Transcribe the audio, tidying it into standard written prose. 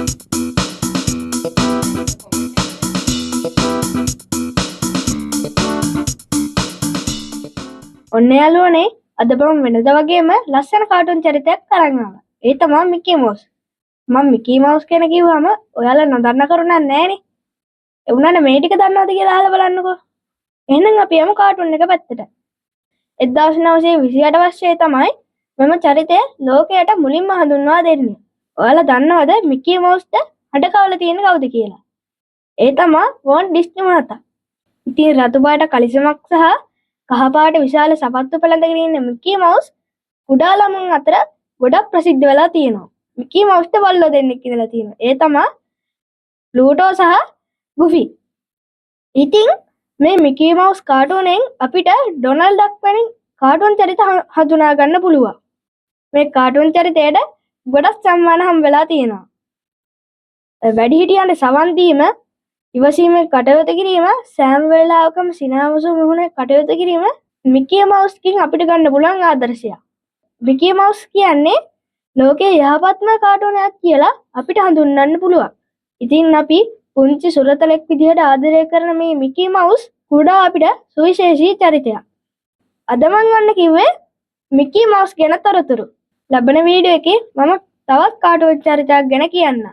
ඔන්න යාළුවනේ අද මම වෙනද වගේම ලස්සන කාටුන් චරිතයක් අරන් ආවා. ඒ තමයි මිකී මවුස්. මම මිකී මවුස් කියන කිව්වම ඔයාලා නොදන්න කරුණක් නැහැනේ. ඒ වුණානේ මේ ටික දන්නවද කියලා අහලා බලන්නකෝ. එහෙනම් අපි යමු කාටුන් එක පැත්තට. 1928 වර්ෂයේ තමයි මම චරිතය ලෝකයට මුලින්ම හඳුන්වා දෙන්නේ. ඔයාලා දන්නවද මිකී මවුස්ට හඩ තියෙන කවුද කියලා? ඒ තමයි වොන් ඩිස්නි මහතා. ඉතින් රතු පාට කලිසමක් සහ කහ පාට විශාල සපත්තු පැළඳගෙන ඉන්න මිකී මවුස් කුඩා ළමුන් අතර ගොඩක් ප්‍රසිද්ධ වෙලා තියෙනවා. මිකී මවුස්ට බල්ලෝ දෙන්නෙක් ඉඳලා තියෙනවා. ඒ තමයි ප්ලූටෝ සහ ගුෆි. ඉතින් මේ මිකී මවුස් කාටුනෙන් අපිට ඩොනල්ඩ් ඩක් වැනි කාටුන් චරිත හඳුනා ගන්න පුළුවන්. මේ කාටුන් චරිතයට ගොඩක් සම්මාන හම් වෙලා තියෙනවා. වැඩිහිටියන්ට සවන් දීම, ඉවසීමෙන් කටයුතු කිරීම, සෑම වෙලාවකම සිනාමුසු මුහුණේ කටයුතු කිරීම මිකී මවුස්කින් අපිට ගන්න පුළුවන් ආදර්ශයක්. මිකී මවුස් කියන්නේ ලෝකයේ යහපත්ම කාටුනයක් කියලා අපිට හඳුන්වන්න පුළුවන්. ඉතින් අපි පුංචි සුරතලෙක් විදිහට ආදරය කරන මේ මිකී මවුස් කුඩා අපිට සුවිශේෂී චරිතයක්. අද මම ගන්න කිව්වේ මිකී මවුස් ගැන තොරතුරු. ලබන වීඩියෝ එකේ මම තවත් කාටුන් චරිතයක් ගැන කියන්නම්.